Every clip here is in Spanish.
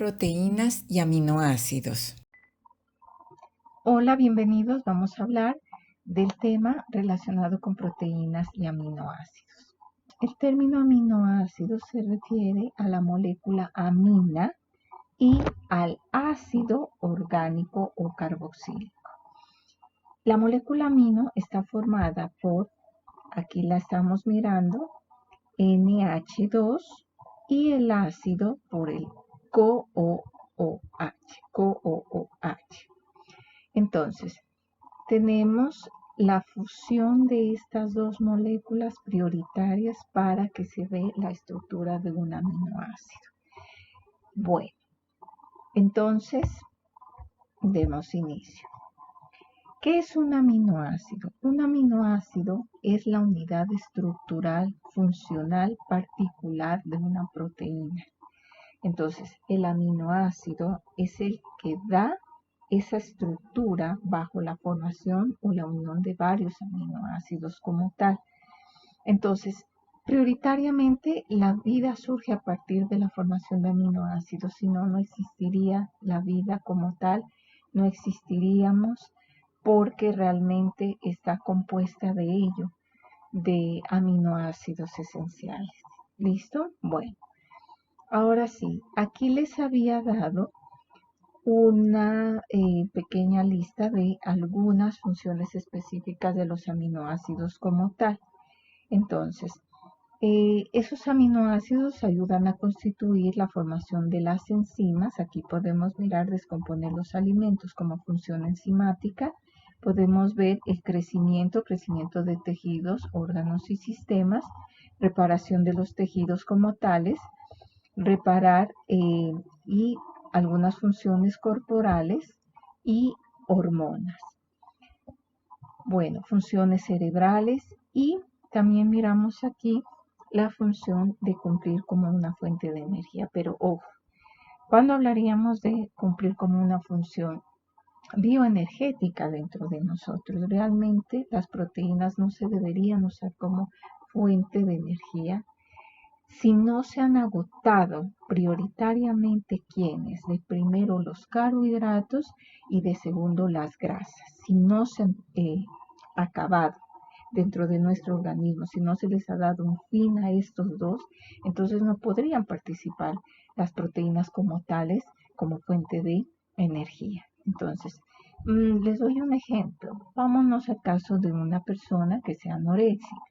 Proteínas y aminoácidos. Hola, bienvenidos. Vamos a hablar del tema relacionado con proteínas y aminoácidos. El término aminoácido se refiere a la molécula amina y al ácido orgánico o carboxílico. La molécula amino está formada por, aquí la estamos mirando, NH2 y el ácido por el COOH. Entonces, tenemos la fusión de estas dos moléculas prioritarias para que se dé la estructura de un aminoácido. Bueno, entonces, demos inicio. ¿Qué es un aminoácido? Un aminoácido es la unidad estructural funcional particular de una proteína. Entonces, el aminoácido es el que da esa estructura bajo la formación o la unión de varios aminoácidos como tal. Entonces, prioritariamente la vida surge a partir de la formación de aminoácidos, si no, no existiría la vida como tal, no existiríamos porque realmente está compuesta de ello, de aminoácidos esenciales. ¿Listo? Bueno, ahora sí, aquí les había dado una pequeña lista de algunas funciones específicas de los aminoácidos como tal. Entonces, esos aminoácidos ayudan a constituir la formación de las enzimas. Aquí podemos mirar descomponer los alimentos como función enzimática. Podemos ver el crecimiento de tejidos, órganos y sistemas, reparación de los tejidos como tales, reparar y algunas funciones corporales y hormonas. Bueno, funciones cerebrales y también miramos aquí la función de cumplir como una fuente de energía. Pero ojo, cuando hablaríamos de cumplir como una función bioenergética dentro de nosotros, realmente las proteínas no se deberían usar como fuente de energía si no se han agotado prioritariamente quienes, de primero los carbohidratos y de segundo las grasas, si no se han acabado dentro de nuestro organismo, si no se les ha dado un fin a estos dos, entonces no podrían participar las proteínas como tales, como fuente de energía. Entonces, les doy un ejemplo. Vámonos al caso de una persona que sea anoréxica.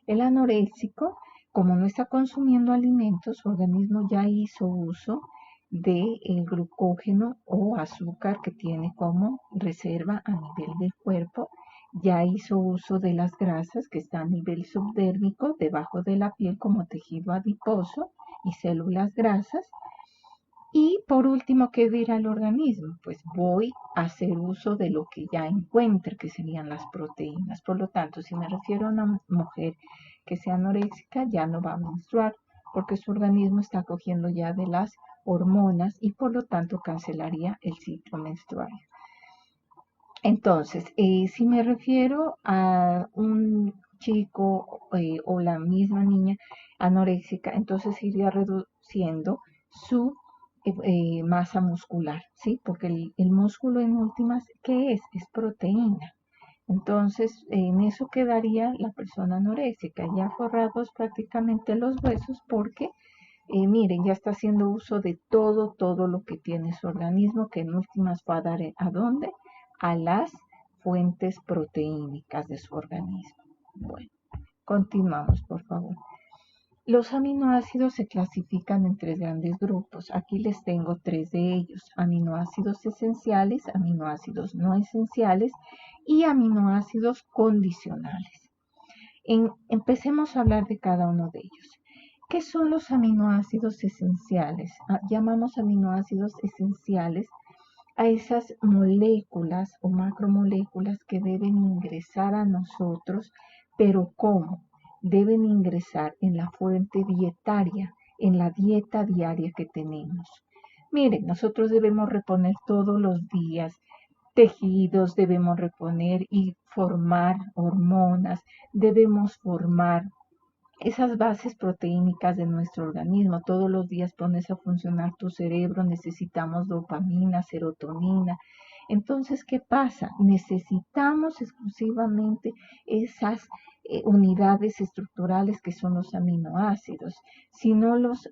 El anoréxico, como no está consumiendo alimentos, su organismo ya hizo uso del glucógeno o azúcar que tiene como reserva a nivel del cuerpo, ya hizo uso de las grasas que están a nivel subdérmico, debajo de la piel como tejido adiposo y células grasas. Y por último, ¿qué dirá el organismo? Pues voy a hacer uso de lo que ya encuentre, que serían las proteínas. Por lo tanto, si me refiero a una mujer que sea anoréxica, ya no va a menstruar, porque su organismo está cogiendo ya de las hormonas y por lo tanto cancelaría el ciclo menstrual. Entonces, si me refiero a un chico o la misma niña anoréxica, entonces iría reduciendo su masa muscular, ¿sí? Porque el músculo en últimas, ¿qué es? Es proteína. Entonces, en eso quedaría la persona anoréxica, ya forrados prácticamente los huesos porque, miren, ya está haciendo uso de todo lo que tiene su organismo, que en últimas va a dar ¿a dónde? A las fuentes proteínicas de su organismo. Bueno, continuamos, por favor. Los aminoácidos se clasifican en tres grandes grupos. Aquí les tengo tres de ellos: aminoácidos esenciales, aminoácidos no esenciales y aminoácidos condicionales. Empecemos a hablar de cada uno de ellos. ¿Qué son los aminoácidos esenciales? Llamamos aminoácidos esenciales a esas moléculas o macromoléculas que deben ingresar a nosotros, pero ¿cómo? Deben ingresar en la fuente dietaria, en la dieta diaria que tenemos. Miren, nosotros debemos reponer todos los días tejidos, debemos reponer y formar hormonas, debemos formar esas bases proteínicas de nuestro organismo. Todos los días pones a funcionar tu cerebro, necesitamos dopamina, serotonina. Entonces, ¿qué pasa? Necesitamos exclusivamente esas unidades estructurales que son los aminoácidos. Si no los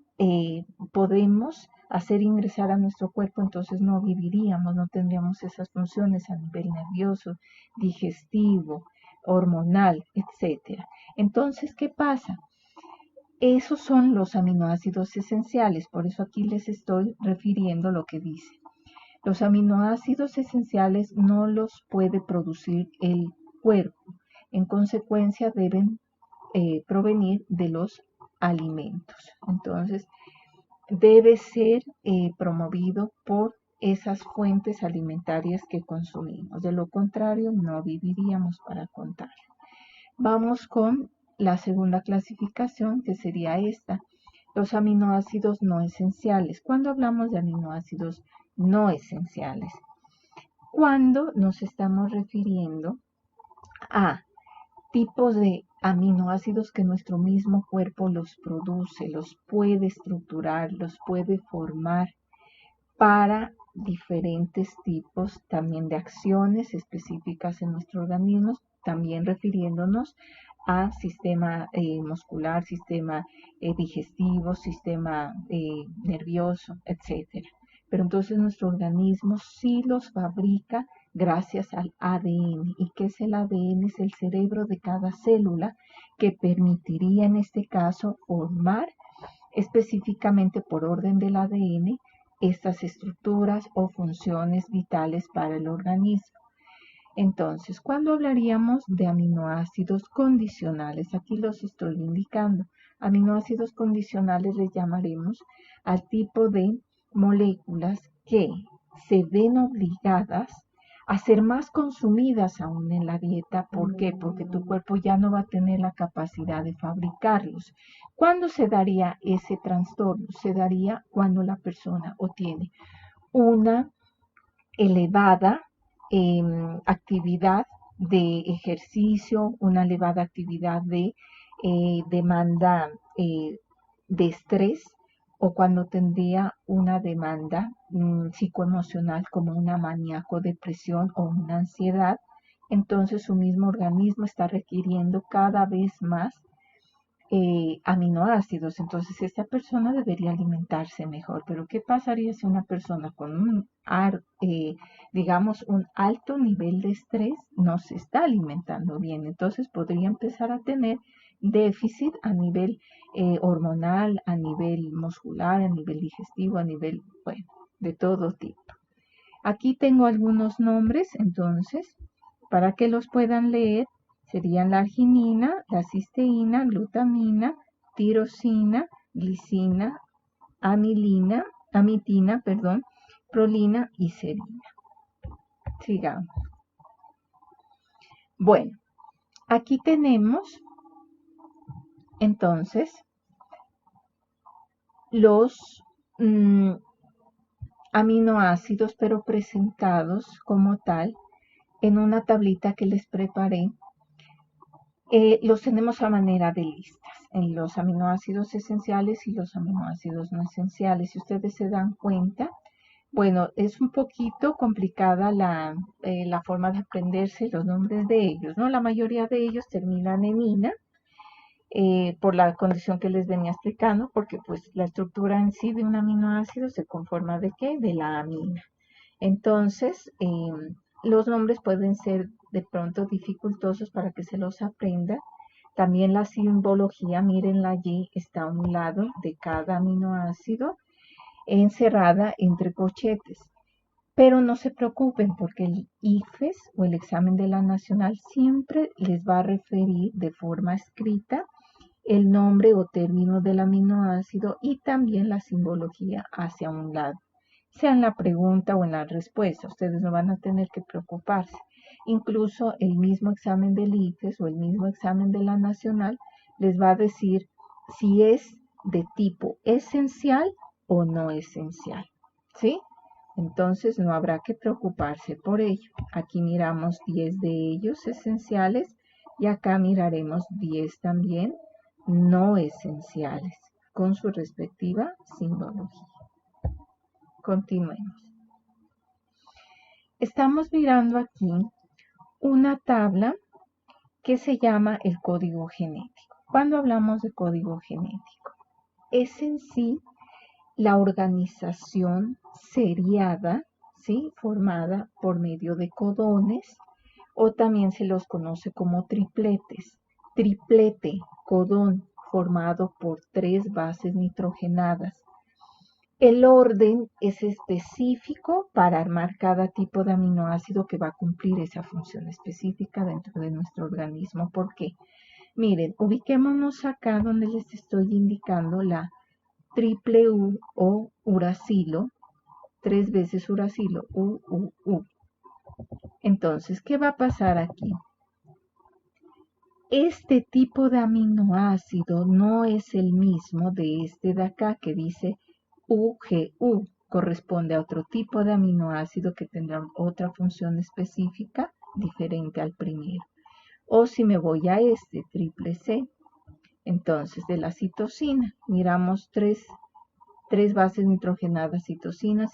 podemos hacer ingresar a nuestro cuerpo, entonces no viviríamos, no tendríamos esas funciones a nivel nervioso, digestivo, hormonal, etcétera. Entonces, ¿qué pasa? Esos son los aminoácidos esenciales, por eso aquí les estoy refiriendo lo que dice. Los aminoácidos esenciales no los puede producir el cuerpo, en consecuencia deben provenir de los alimentos. Entonces, debe ser promovido por esas fuentes alimentarias que consumimos. De lo contrario, no viviríamos para contar. Vamos con la segunda clasificación, que sería esta, los aminoácidos no esenciales. ¿Cuándo hablamos de aminoácidos no esenciales? Cuando nos estamos refiriendo a tipos de aminoácidos que nuestro mismo cuerpo los produce, los puede estructurar, los puede formar para diferentes tipos también de acciones específicas en nuestro organismo, también refiriéndonos a sistema muscular, sistema digestivo, sistema nervioso, etcétera. Pero entonces nuestro organismo sí los fabrica gracias al ADN. ¿Y qué es el ADN? Es el cerebro de cada célula que permitiría en este caso formar específicamente por orden del ADN estas estructuras o funciones vitales para el organismo. Entonces, ¿cuándo hablaríamos de aminoácidos condicionales? Aquí los estoy indicando. Aminoácidos condicionales les llamaremos al tipo de moléculas que se ven obligadas a ser más consumidas aún en la dieta. ¿Por qué? Porque tu cuerpo ya no va a tener la capacidad de fabricarlos. ¿Cuándo se daría ese trastorno? Se daría cuando la persona obtiene una elevada actividad de ejercicio, una elevada actividad de demanda de estrés, o cuando tendría una demanda psicoemocional como una maníaco depresión o una ansiedad, entonces su mismo organismo está requiriendo cada vez más aminoácidos. Entonces esta persona debería alimentarse mejor. Pero ¿qué pasaría si una persona con digamos, un alto nivel de estrés no se está alimentando bien? Entonces podría empezar a tener déficit a nivel hormonal, a nivel muscular, a nivel digestivo, a nivel, bueno, de todo tipo. Aquí tengo algunos nombres, entonces, para que los puedan leer. Serían la arginina, la cisteína, glutamina, tirosina, glicina, amitina, prolina y serina. Sigamos. Bueno, aquí tenemos entonces los aminoácidos, pero presentados como tal en una tablita que les preparé. Los tenemos a manera de listas, en los aminoácidos esenciales y los aminoácidos no esenciales. Si ustedes se dan cuenta, bueno, es un poquito complicada la forma de aprenderse los nombres de ellos, ¿no? La mayoría de ellos terminan en ina, por la condición que les venía explicando, porque pues la estructura en sí de un aminoácido se conforma ¿de qué? De la amina. Entonces, los nombres pueden ser de pronto dificultosos para que se los aprenda. También la simbología, mírenla allí, está a un lado de cada aminoácido, encerrada entre corchetes. Pero no se preocupen porque el IFES o el examen de la nacional siempre les va a referir de forma escrita el nombre o término del aminoácido y también la simbología hacia un lado, sea en la pregunta o en la respuesta. Ustedes no van a tener que preocuparse. Incluso el mismo examen del IFES o el mismo examen de la nacional les va a decir si es de tipo esencial o no esencial, ¿sí? Entonces no habrá que preocuparse por ello. Aquí miramos 10 de ellos esenciales y acá miraremos 10 también no esenciales, con su respectiva simbología. Continuemos. Estamos mirando aquí una tabla que se llama el código genético. Cuando hablamos de código genético, es en sí la organización seriada, ¿sí?, formada por medio de codones, o también se los conoce como tripletes. Triplete, codón, formado por 3 bases nitrogenadas. El orden es específico para armar cada tipo de aminoácido que va a cumplir esa función específica dentro de nuestro organismo. ¿Por qué? Miren, ubiquémonos acá donde les estoy indicando la triple U o uracilo, 3 veces uracilo, U. Entonces, ¿qué va a pasar aquí? Este tipo de aminoácido no es el mismo de este de acá que dice UGU, corresponde a otro tipo de aminoácido que tendrá otra función específica diferente al primero. O si me voy a este triple C, entonces de la citosina, miramos tres bases nitrogenadas, citosina,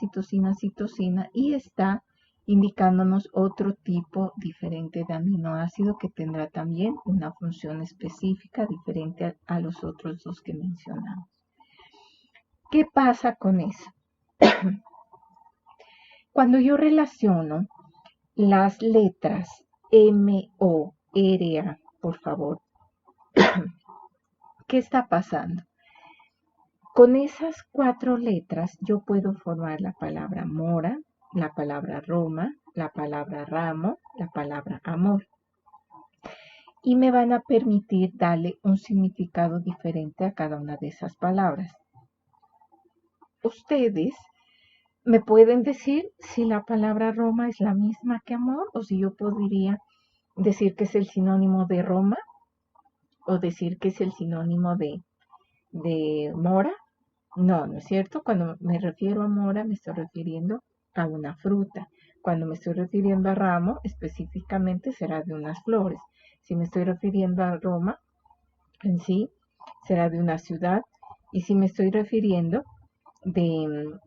y está indicándonos otro tipo diferente de aminoácido que tendrá también una función específica diferente a los otros dos que mencionamos. ¿Qué pasa con eso? Cuando yo relaciono las letras M, O, R, A, por favor, ¿qué está pasando? Con esas 4 letras yo puedo formar la palabra mora, la palabra Roma, la palabra ramo, la palabra amor. Y me van a permitir darle un significado diferente a cada una de esas palabras. Ustedes me pueden decir si la palabra Roma es la misma que amor, o si yo podría decir que es el sinónimo de Roma, o decir que es el sinónimo de mora. No, ¿no es cierto? Cuando me refiero a mora me estoy refiriendo a una fruta. Cuando me estoy refiriendo a ramo, específicamente será de unas flores. Si me estoy refiriendo a Roma, en sí, será de una ciudad. Y si me estoy refiriendo de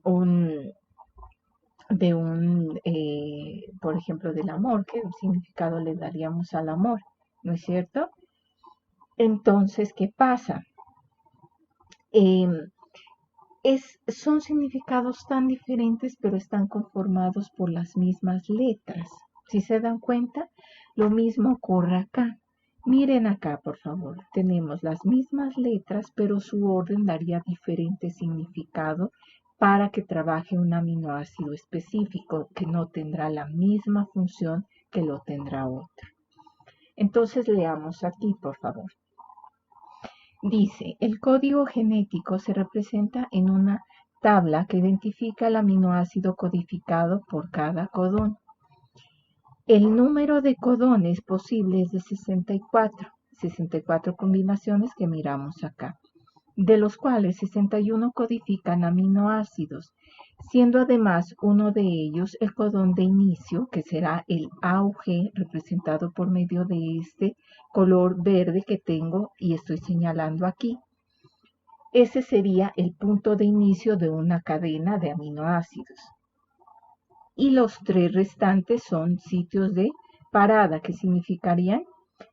por ejemplo, del amor, ¿qué significado le daríamos al amor? ¿No es cierto? Entonces, ¿qué pasa? Son significados tan diferentes, pero están conformados por las mismas letras. Si se dan cuenta, lo mismo ocurre acá. Miren acá, por favor. Tenemos las mismas letras, pero su orden daría diferente significado para que trabaje un aminoácido específico que no tendrá la misma función que lo tendrá otro. Entonces leamos aquí, por favor. Dice, el código genético se representa en una tabla que identifica el aminoácido codificado por cada codón. El número de codones posibles es de 64 combinaciones que miramos acá, de los cuales 61 codifican aminoácidos, siendo además uno de ellos el codón de inicio, que será el AUG, representado por medio de este color verde que tengo y estoy señalando aquí. Ese sería el punto de inicio de una cadena de aminoácidos. Y los 3 restantes son sitios de parada, que significarían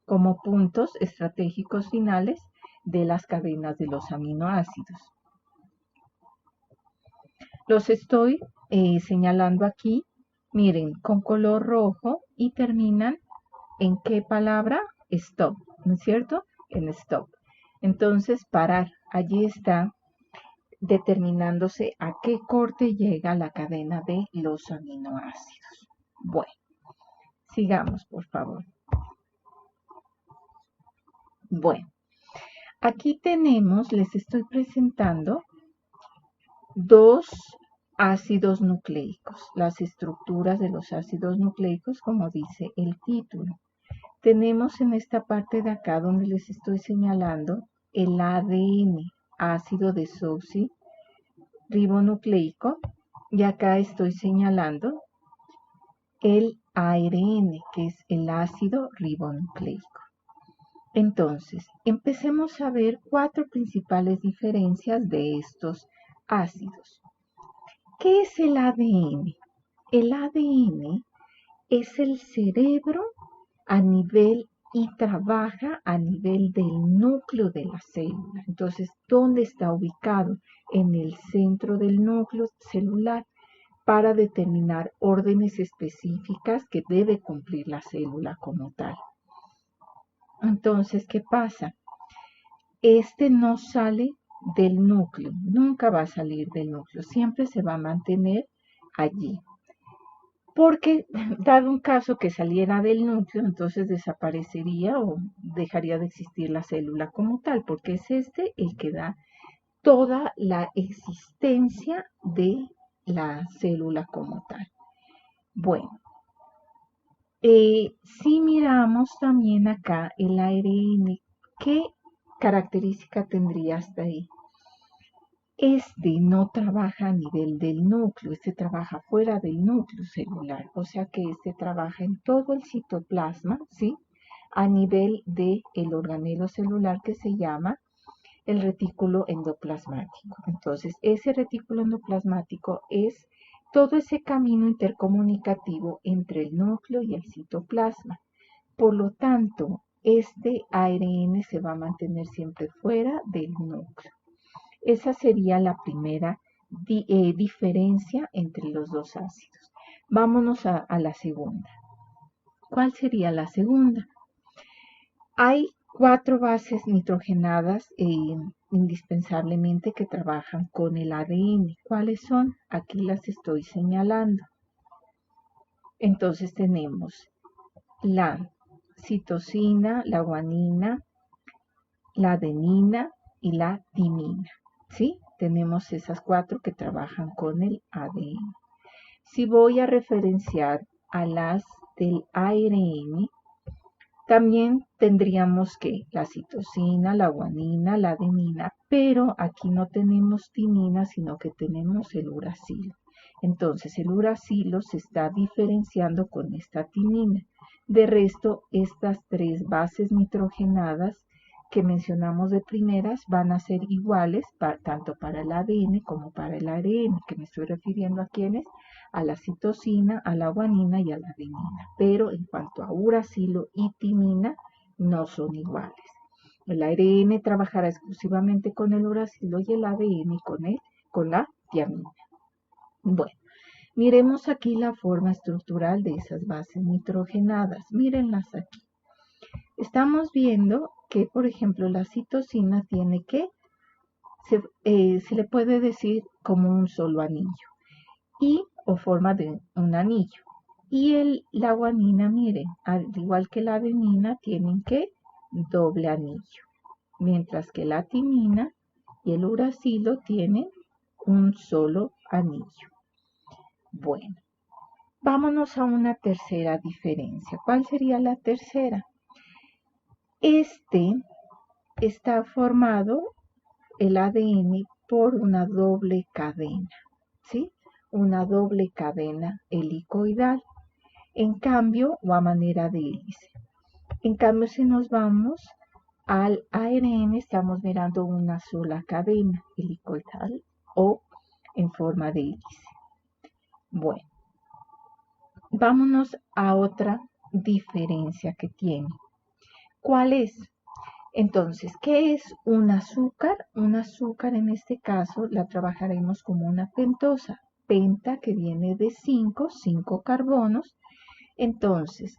como puntos estratégicos finales de las cadenas de los aminoácidos. Los estoy señalando aquí, miren, con color rojo y terminan ¿en qué palabra? Stop, ¿no es cierto? En stop. Entonces, parar, allí está determinándose a qué corte llega la cadena de los aminoácidos. Bueno, sigamos, por favor. Bueno, aquí tenemos, les estoy presentando 2 ácidos nucleicos, las estructuras de los ácidos nucleicos, como dice el título. Tenemos en esta parte de acá donde les estoy señalando el ADN, ácido desoxirribonucleico, y acá estoy señalando el ARN, que es el ácido ribonucleico. Entonces, empecemos a ver 4 principales diferencias de estos ácidos. ¿Qué es el ADN? El ADN es el cerebro a nivel y trabaja a nivel del núcleo de la célula. Entonces, ¿dónde está ubicado? En el centro del núcleo celular para determinar órdenes específicas que debe cumplir la célula como tal. Entonces, ¿qué pasa? Este no sale del núcleo, nunca va a salir del núcleo, siempre se va a mantener allí. Porque dado un caso que saliera del núcleo, entonces desaparecería o dejaría de existir la célula como tal, porque es este el que da toda la existencia de la célula como tal. Bueno, si miramos también acá el ARN, ¿qué característica tendría hasta ahí? Este no trabaja a nivel del núcleo, este trabaja fuera del núcleo celular, o sea que este trabaja en todo el citoplasma, ¿sí? A nivel del organelo celular que se llama el retículo endoplasmático. Entonces, ese retículo endoplasmático es todo ese camino intercomunicativo entre el núcleo y el citoplasma. Por lo tanto, este ARN se va a mantener siempre fuera del núcleo. Esa sería la primera diferencia entre los dos ácidos. Vámonos a la segunda. ¿Cuál sería la segunda? Hay 4 bases nitrogenadas indispensablemente que trabajan con el ADN. ¿Cuáles son? Aquí las estoy señalando. Entonces tenemos la citosina, la guanina, la adenina y la timina. ¿Sí? Tenemos esas 4 que trabajan con el ADN. Si voy a referenciar a las del ARN, también tendríamos que la citosina, la guanina, la adenina, pero aquí no tenemos timina, sino que tenemos el uracilo. Entonces el uracilo se está diferenciando con esta timina. De resto, estas 3 bases nitrogenadas que mencionamos de primeras van a ser iguales tanto para el ADN como para el ARN, que me estoy refiriendo a quiénes, a la citosina, a la guanina y a la adenina. Pero en cuanto a uracilo y timina, no son iguales. El ARN trabajará exclusivamente con el uracilo y el ADN con la tiamina. Bueno, miremos aquí la forma estructural de esas bases nitrogenadas. Mírenlas aquí. Estamos viendo que, por ejemplo, la citosina tiene que, se le puede decir como un solo anillo o forma de un anillo. Y la guanina, miren, al igual que la adenina, tienen que doble anillo. Mientras que la timina y el uracilo tienen un solo anillo. Bueno, vámonos a una tercera diferencia. ¿Cuál sería la tercera? Este está formado, el ADN, por una doble cadena, ¿sí? Una doble cadena helicoidal, en cambio, o a manera de hélice. En cambio, si nos vamos al ARN, estamos mirando una sola cadena helicoidal o en forma de hélice. Bueno, vámonos a otra diferencia que tiene. ¿Cuál es? Entonces, ¿qué es un azúcar? Un azúcar en este caso la trabajaremos como una pentosa. Penta que viene de 5 carbonos. Entonces,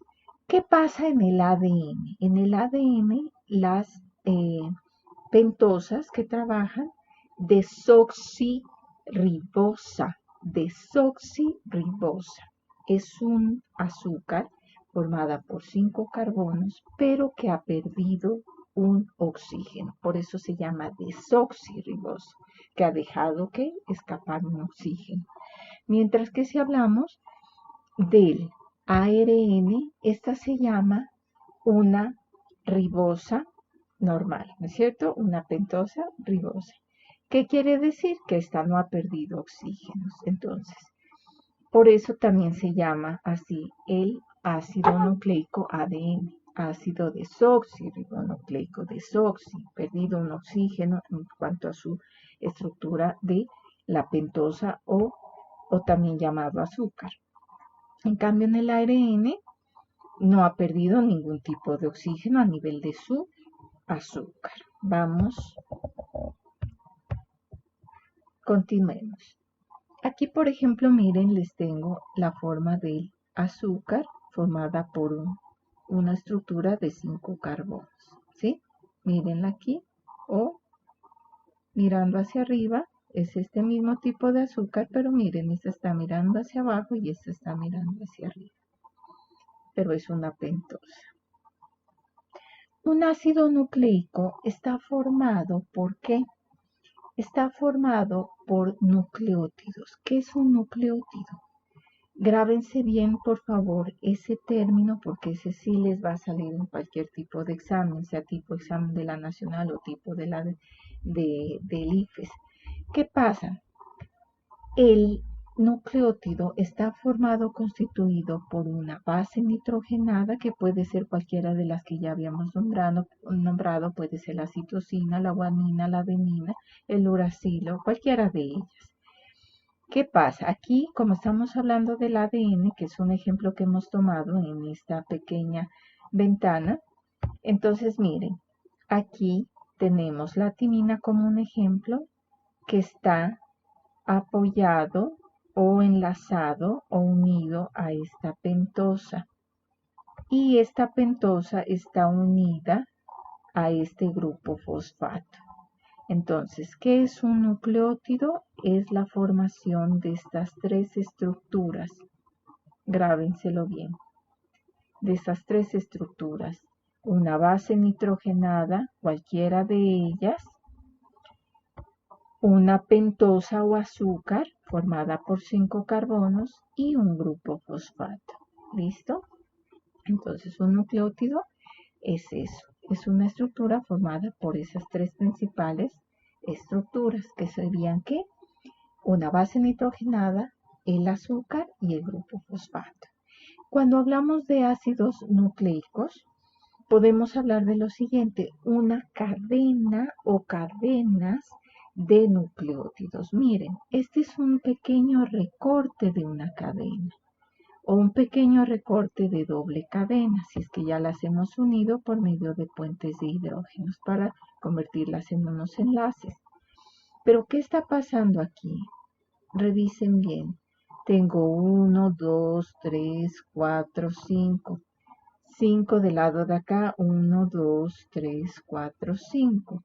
¿qué pasa en el ADN? En el ADN las pentosas que trabajan desoxirribosa. Desoxirribosa. Es un azúcar formada por 5 carbonos, pero que ha perdido un oxígeno. Por eso se llama desoxirribosa, que ha dejado que escapar un oxígeno. Mientras que si hablamos del ARN, esta se llama una ribosa normal, ¿no es cierto? Una pentosa ribosa. ¿Qué quiere decir? Que esta no ha perdido oxígenos. Entonces, por eso también se llama así el ácido nucleico ADN. ácido desoxirribonucleico desoxi, perdido un oxígeno en cuanto a su estructura de la pentosa o también llamado azúcar. En cambio, en el ARN no ha perdido ningún tipo de oxígeno a nivel de su azúcar. Vamos, continuemos. Aquí, por ejemplo, miren, les tengo la forma del azúcar formada por una estructura de 5 carbonos, ¿sí? Mírenla aquí, o mirando hacia arriba, es este mismo tipo de azúcar, pero miren, esta está mirando hacia abajo y esta está mirando hacia arriba. Pero es una pentosa. Un ácido nucleico está formado ¿por qué? Está formado por nucleótidos. ¿Qué es un nucleótido? Grábense bien, por favor, ese término, porque ese sí les va a salir en cualquier tipo de examen, sea tipo examen de la nacional o tipo de la del IFES. ¿Qué pasa? El nucleótido está constituido por una base nitrogenada, que puede ser cualquiera de las que ya habíamos nombrado, puede ser la citosina, la guanina, la adenina, el uracilo, cualquiera de ellas. ¿Qué pasa? Aquí, como estamos hablando del ADN, que es un ejemplo que hemos tomado en esta pequeña ventana, entonces miren, aquí tenemos la timina como un ejemplo que está apoyado o enlazado o unido a esta pentosa. Y esta pentosa está unida a este grupo fosfato. Entonces, ¿qué es un nucleótido? Es la formación de estas tres estructuras. Grábenselo bien. De estas tres estructuras. Una base nitrogenada, cualquiera de ellas. Una pentosa o azúcar formada por 5 carbonos y un grupo fosfato. ¿Listo? Entonces, un nucleótido es eso. Es una estructura formada por esas tres principales estructuras, que serían ¿qué? Una base nitrogenada, el azúcar y el grupo fosfato. Cuando hablamos de ácidos nucleicos, podemos hablar de lo siguiente: una cadena o cadenas de nucleótidos. Miren, este es un pequeño recorte de una cadena, o un pequeño recorte de doble cadena, si es que ya las hemos unido por medio de puentes de hidrógenos para convertirlas en unos enlaces. Pero, ¿qué está pasando aquí? Revisen bien. Tengo 1, 2, 3, 4, 5. 5 del lado de acá. 1, 2, 3, 4, 5.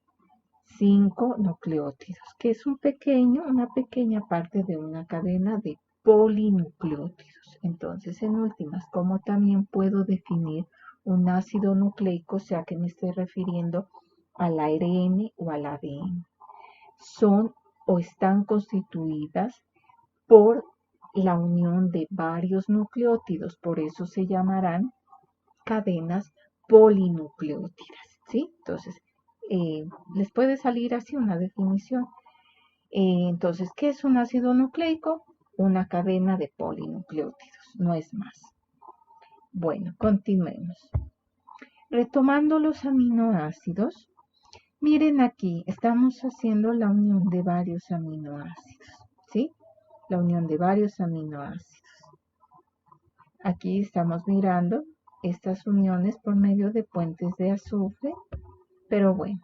5 nucleótidos, que es una pequeña parte de una cadena de polinucleótidos. Entonces, en últimas, ¿cómo también puedo definir un ácido nucleico, sea que me esté refiriendo al ARN o al ADN? Son o están constituidas por la unión de varios nucleótidos, por eso se llamarán cadenas polinucleótidas, ¿sí? Entonces, les puede salir así una definición. Entonces, ¿qué es un ácido nucleico? Una cadena de polinucleótidos, no es más. Bueno, continuemos. Retomando los aminoácidos, miren aquí, estamos haciendo la unión de varios aminoácidos, ¿sí? La unión de varios aminoácidos. Aquí estamos mirando estas uniones por medio de puentes de azufre, pero bueno,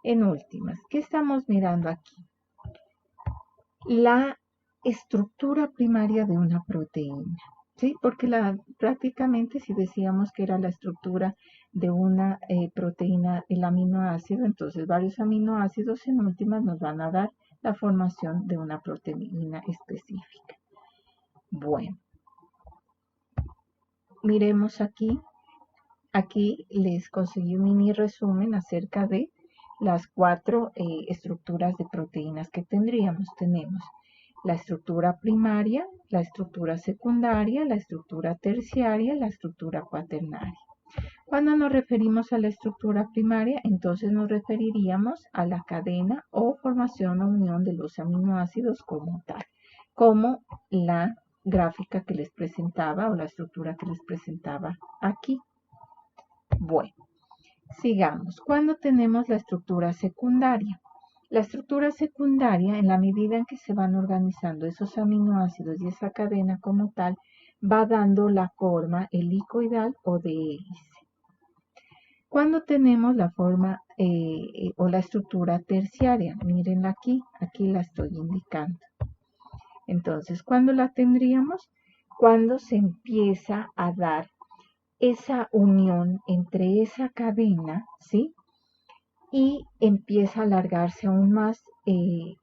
en últimas, ¿qué estamos mirando aquí? La estructura primaria de una proteína, ¿sí? Porque prácticamente si decíamos que era la estructura de una proteína, el aminoácido, entonces varios aminoácidos en últimas nos van a dar la formación de una proteína específica. Bueno, miremos aquí. Aquí les conseguí un mini resumen acerca de las 4 estructuras de proteínas que tendríamos. Tenemos la estructura primaria, la estructura secundaria, la estructura terciaria, la estructura cuaternaria. Cuando nos referimos a la estructura primaria, entonces nos referiríamos a la cadena o formación o unión de los aminoácidos como tal, como la gráfica que les presentaba o la estructura que les presentaba aquí. Bueno, sigamos. ¿Cuándo tenemos la estructura secundaria? La estructura secundaria, en la medida en que se van organizando esos aminoácidos y esa cadena como tal, va dando la forma helicoidal o de hélice. Cuando tenemos la forma o la estructura terciaria, mírenla aquí la estoy indicando. Entonces, ¿cuándo la tendríamos? Cuando se empieza a dar esa unión entre esa cadena, ¿sí? Y empieza a alargarse aún más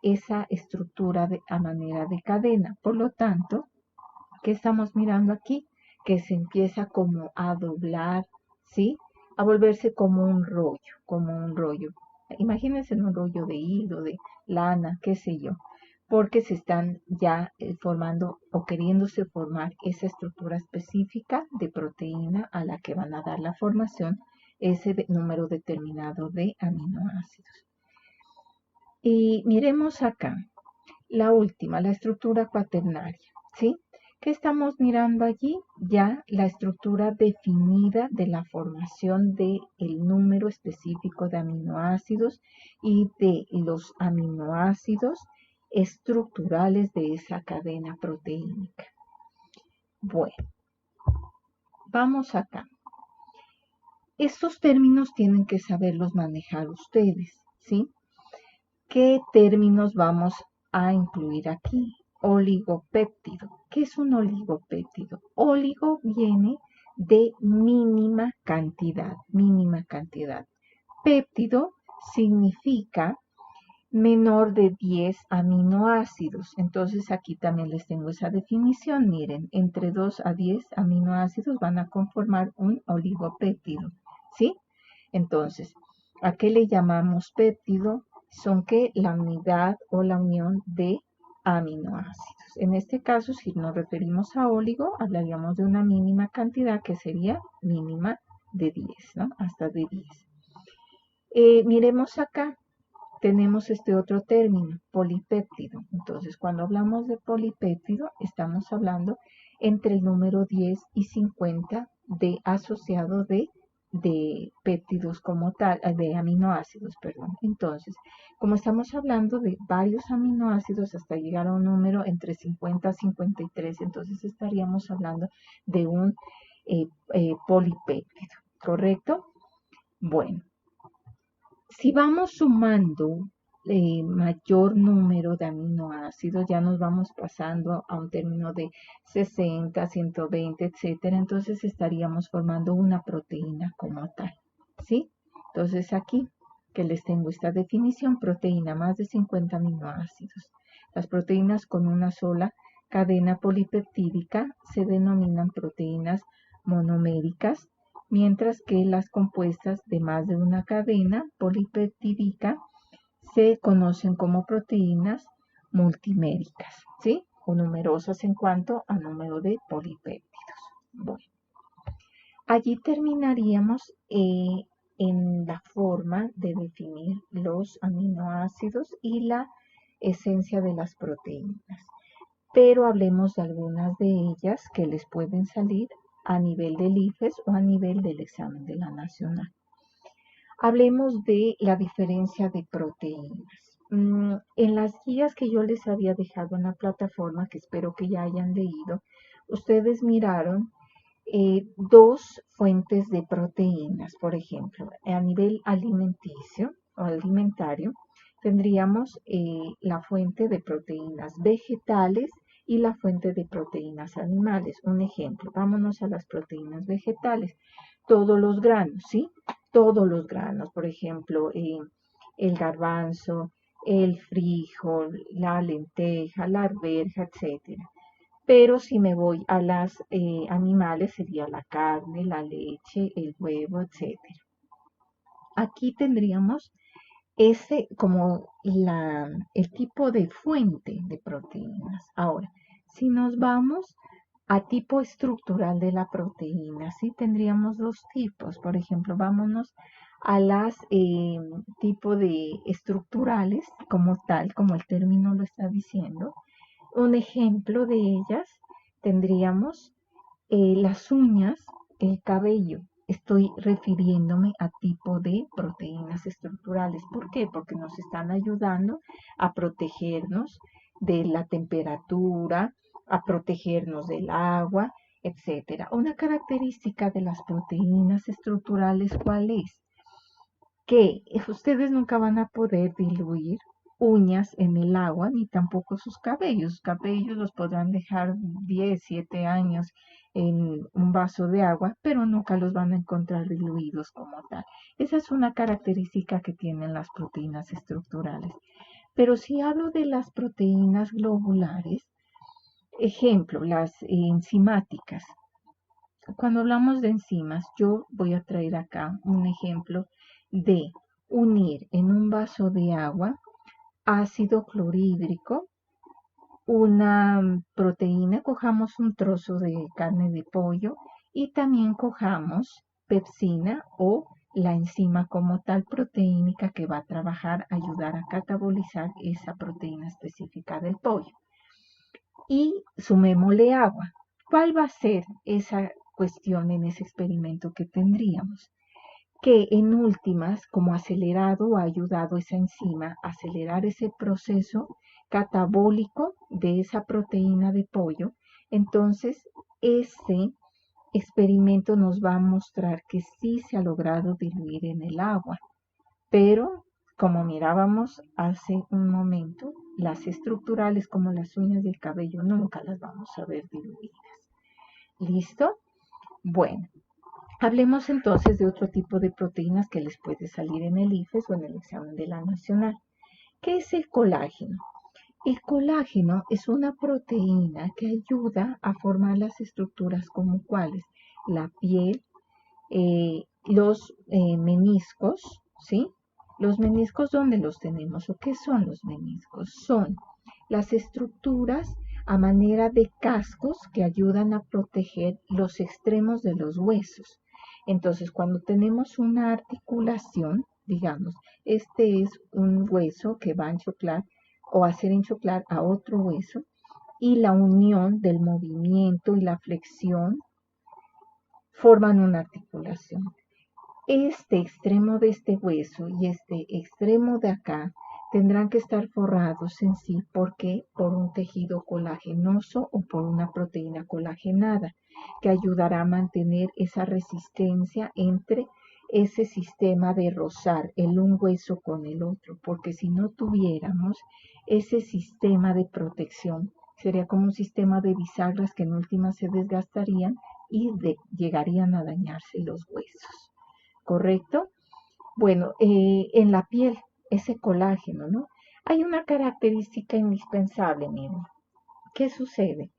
esa estructura a manera de cadena. Por lo tanto, ¿qué estamos mirando aquí? Que se empieza como a doblar, ¿sí? A volverse como un rollo, como un rollo. Imagínense un rollo de hilo, de lana, qué sé yo, porque se están ya formando o queriéndose formar esa estructura específica de proteína a la que van a dar la formación ese número determinado de aminoácidos. Y miremos acá, la última, la estructura cuaternaria, ¿sí? ¿Qué estamos mirando allí? Ya la estructura definida de la formación del número específico de aminoácidos y de los aminoácidos estructurales de esa cadena proteínica. Bueno, vamos acá. Estos términos tienen que saberlos manejar ustedes, ¿sí? ¿Qué términos vamos a incluir aquí? Oligopéptido. ¿Qué es un oligopéptido? Oligo viene de mínima cantidad, mínima cantidad. Péptido significa menor de 10 aminoácidos. Entonces aquí también les tengo esa definición. Miren, entre 2 a 10 aminoácidos van a conformar un oligopéptido, ¿sí? Entonces, ¿a qué le llamamos péptido? Son que la unidad o la unión de aminoácidos. En este caso, si nos referimos a oligo, hablaríamos de una mínima cantidad que sería mínima de 10, ¿no? Hasta de 10. Miremos acá, tenemos este otro término, polipéptido. Entonces, cuando hablamos de polipéptido, estamos hablando entre el número 10 y 50 de asociado de péptidos como tal, de aminoácidos, perdón. Entonces, como estamos hablando de varios aminoácidos hasta llegar a un número entre 50 y 53, entonces estaríamos hablando de un polipéptido, ¿correcto? Bueno, si vamos sumando mayor número de aminoácidos, ya nos vamos pasando a un término de 60, 120, etcétera, entonces estaríamos formando una proteína como tal, ¿sí? Entonces aquí que les tengo esta definición, proteína más de 50 aminoácidos. Las proteínas con una sola cadena polipeptídica se denominan proteínas monoméricas, mientras que las compuestas de más de una cadena polipeptídica se conocen como proteínas multiméricas, ¿sí? O numerosas en cuanto a número de polipéptidos. Bueno, allí terminaríamos en la forma de definir los aminoácidos y la esencia de las proteínas. Pero hablemos de algunas de ellas que les pueden salir a nivel del IFES o a nivel del examen de la nacional. Hablemos de la diferencia de proteínas. En las guías que yo les había dejado en la plataforma, que espero que ya hayan leído, ustedes miraron dos fuentes de proteínas. Por ejemplo, a nivel alimenticio o alimentario, tendríamos la fuente de proteínas vegetales y la fuente de proteínas animales. Un ejemplo, vámonos a las proteínas vegetales. Todos los granos, ¿sí? Todos los granos, por ejemplo, el garbanzo, el frijol, la lenteja, la arveja, etcétera. Pero si me voy a las animales, sería la carne, la leche, el huevo, etcétera. Aquí tendríamos ese como el tipo de fuente de proteínas. Ahora, si nos vamos a tipo estructural de la proteína, ¿sí? Tendríamos dos tipos. Por ejemplo, vámonos a las tipo de estructurales como tal, como el término lo está diciendo. Un ejemplo de ellas tendríamos las uñas, el cabello, estoy refiriéndome a tipo de proteínas estructurales. ¿Por qué? Porque nos están ayudando a protegernos de la temperatura, a protegernos del agua, etcétera. Una característica de las proteínas estructurales, ¿cuál es? Que ustedes nunca van a poder diluir uñas en el agua, ni tampoco sus cabellos. Sus cabellos los podrán dejar 10, 7 años en un vaso de agua, pero nunca los van a encontrar diluidos como tal. Esa es una característica que tienen las proteínas estructurales. Pero si hablo de las proteínas globulares, ejemplo, las enzimáticas. Cuando hablamos de enzimas, yo voy a traer acá un ejemplo de unir en un vaso de agua ácido clorhídrico, una proteína, cojamos un trozo de carne de pollo y también cojamos pepsina o la enzima como tal proteínica que va a trabajar, ayudar a catabolizar esa proteína específica del pollo. Y sumémosle agua. ¿Cuál va a ser esa cuestión en ese experimento que tendríamos? Que en últimas, como acelerado, ha ayudado esa enzima a acelerar ese proceso catabólico de esa proteína de pollo. Entonces, ese experimento nos va a mostrar que sí se ha logrado diluir en el agua, pero como mirábamos hace un momento, las estructurales como las uñas del cabello nunca las vamos a ver diluidas. ¿Listo? Bueno, hablemos entonces de otro tipo de proteínas que les puede salir en el IFES o en el examen de la nacional. ¿Qué es el colágeno? El colágeno es una proteína que ayuda a formar las estructuras como cuáles, la piel, los meniscos, ¿sí? Los meniscos, ¿dónde los tenemos o qué son los meniscos? Son las estructuras a manera de cascos que ayudan a proteger los extremos de los huesos. Entonces, cuando tenemos una articulación, digamos, este es un hueso que va a enchoclar o hacer enchoclar a otro hueso y la unión del movimiento y la flexión forman una articulación. Este extremo de este hueso y este extremo de acá tendrán que estar forrados en sí. ¿Por qué? Por un tejido colagenoso o por una proteína colagenada que ayudará a mantener esa resistencia entre ese sistema de rozar el un hueso con el otro, porque si no tuviéramos ese sistema de protección, sería como un sistema de bisagras que en última se desgastarían y llegarían a dañarse los huesos. ¿Correcto? Bueno, en la piel, ese colágeno, ¿no? Hay una característica indispensable, miren. ¿Qué sucede?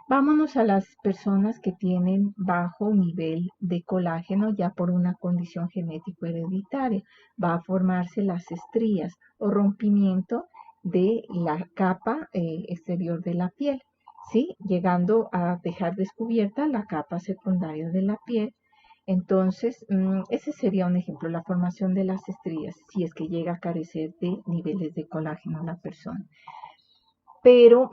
Vámonos a las personas que tienen bajo nivel de colágeno ya por una condición genético hereditaria. Va a formarse las estrías o rompimiento de la capa exterior de la piel, ¿sí? Llegando a dejar descubierta la capa secundaria de la piel. Entonces, ese sería un ejemplo, la formación de las estrías, si es que llega a carecer de niveles de colágeno la persona. Pero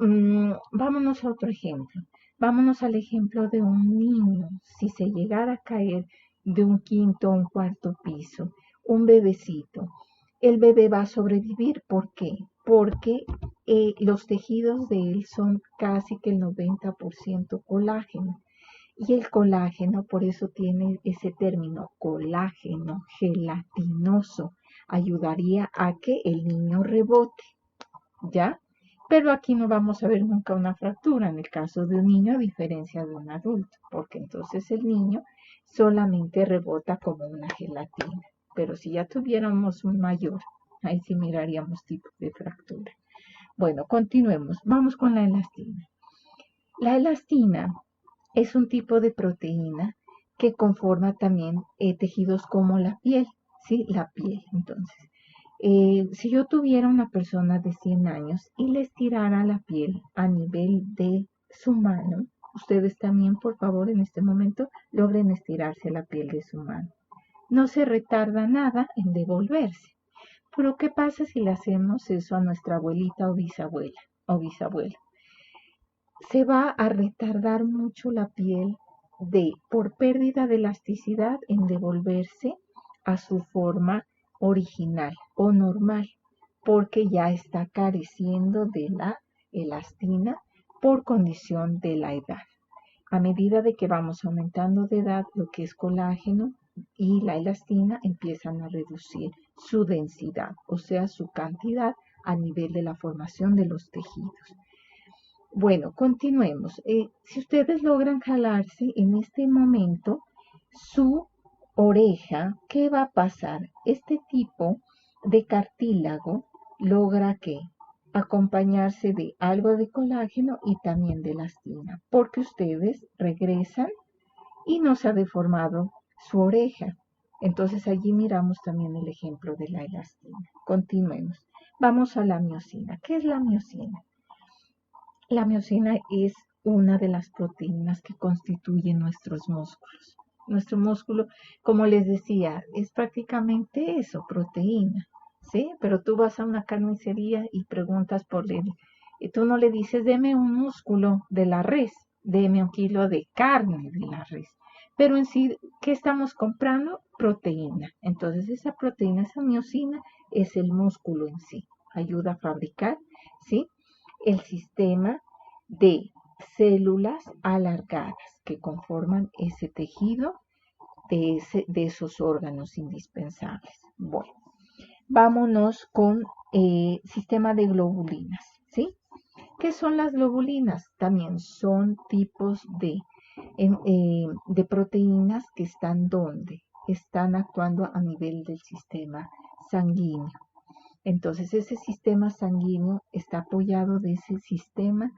vámonos a otro ejemplo. Vámonos al ejemplo de un niño. Si se llegara a caer de un quinto o un cuarto piso, un bebecito, el bebé va a sobrevivir. ¿Por qué? Porque los tejidos de él son casi que el 90% colágeno. Y el colágeno, por eso tiene ese término, colágeno gelatinoso, ayudaría a que el niño rebote, ¿ya? Pero aquí no vamos a ver nunca una fractura en el caso de un niño a diferencia de un adulto, porque entonces el niño solamente rebota como una gelatina. Pero si ya tuviéramos un mayor, ahí sí miraríamos tipos de fractura. Bueno, continuemos. Vamos con la elastina. La elastina es un tipo de proteína que conforma también tejidos como la piel, ¿sí? La piel, entonces. Si yo tuviera una persona de 100 años y le estirara la piel a nivel de su mano, ustedes también, por favor, en este momento logren estirarse la piel de su mano. No se retarda nada en devolverse. Pero ¿qué pasa si le hacemos eso a nuestra abuelita o bisabuela o bisabuela? Se va a retardar mucho la piel por pérdida de elasticidad en devolverse a su forma original o normal, porque ya está careciendo de la elastina por condición de la edad. A medida de que vamos aumentando de edad, lo que es colágeno y la elastina empiezan a reducir su densidad, o sea, su cantidad a nivel de la formación de los tejidos. Bueno, continuemos. Si ustedes logran jalarse en este momento su oreja, ¿qué va a pasar? Este tipo de cartílago logra que acompañarse de algo de colágeno y también de elastina, porque ustedes regresan y no se ha deformado su oreja. Entonces allí miramos también el ejemplo de la elastina. Continuemos. Vamos a la miosina. ¿Qué es la miosina? La miosina es una de las proteínas que constituyen nuestros músculos. Nuestro músculo, como les decía, es prácticamente eso, proteína, ¿sí? Pero tú vas a una carnicería y preguntas por él. Y tú no le dices, deme un músculo de la res, deme un kilo de carne de la res. Pero en sí, ¿qué estamos comprando? Proteína. Entonces, esa proteína, esa miosina, es el músculo en sí. Ayuda a fabricar, ¿sí?, el sistema de células alargadas que conforman ese tejido de esos órganos indispensables. Bueno, vámonos con sistema de globulinas, ¿sí? ¿Qué son las globulinas? También son tipos de proteínas que están donde están actuando a nivel del sistema sanguíneo. Entonces, ese sistema sanguíneo está apoyado de ese sistema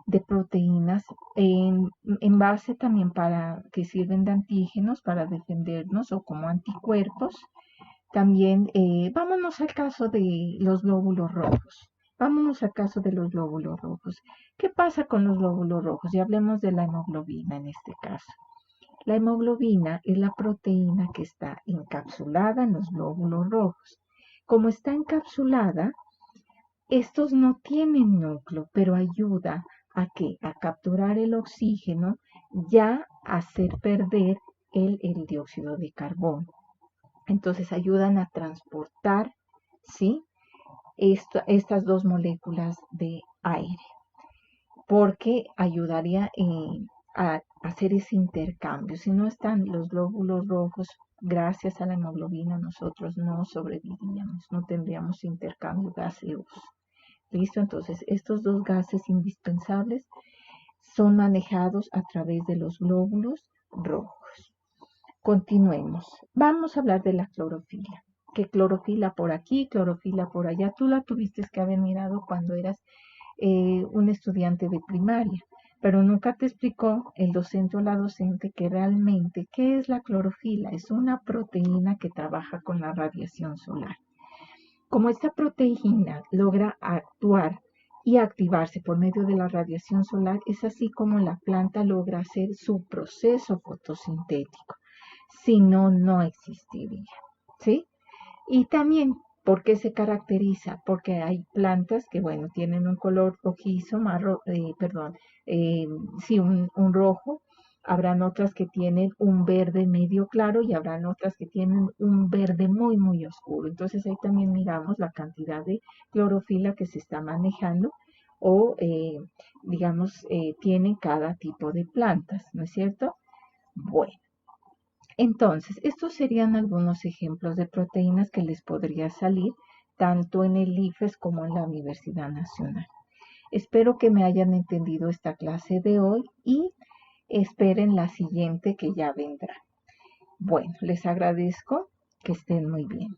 de proteínas en base también para que sirven de antígenos para defendernos o como anticuerpos. También vámonos al caso de los glóbulos rojos. Vámonos al caso de los glóbulos rojos. ¿Qué pasa con los glóbulos rojos? Y hablemos de la hemoglobina en este caso. La hemoglobina es la proteína que está encapsulada en los glóbulos rojos. Como está encapsulada, estos no tienen núcleo, pero ayuda a que a capturar el oxígeno, ya a hacer perder el dióxido de carbono. Entonces ayudan a transportar, ¿sí?, estas dos moléculas de aire, porque ayudaría a hacer ese intercambio. Si no están los glóbulos rojos, gracias a la hemoglobina nosotros no sobreviviríamos, no tendríamos intercambio gaseoso. ¿Listo? Entonces, estos dos gases indispensables son manejados a través de los glóbulos rojos. Continuemos. Vamos a hablar de la clorofila. Que clorofila por aquí, clorofila por allá. Tú la tuviste que haber mirado cuando eras un estudiante de primaria, pero nunca te explicó el docente o la docente que realmente, ¿qué es la clorofila? Es una proteína que trabaja con la radiación solar. Como esta proteína logra actuar y activarse por medio de la radiación solar, es así como la planta logra hacer su proceso fotosintético. Si no, no existiría, ¿sí? Y también, ¿por qué se caracteriza? Porque hay plantas que, bueno, tienen un color rojizo, sí, un rojo. Habrán otras que tienen un verde medio claro y habrán otras que tienen un verde muy, muy oscuro. Entonces ahí también miramos la cantidad de clorofila que se está manejando o, tiene cada tipo de plantas, ¿no es cierto? Bueno, entonces estos serían algunos ejemplos de proteínas que les podría salir tanto en el IFES como en la Universidad Nacional. Espero que me hayan entendido esta clase de hoy y esperen la siguiente que ya vendrá. Bueno, les agradezco, que estén muy bien.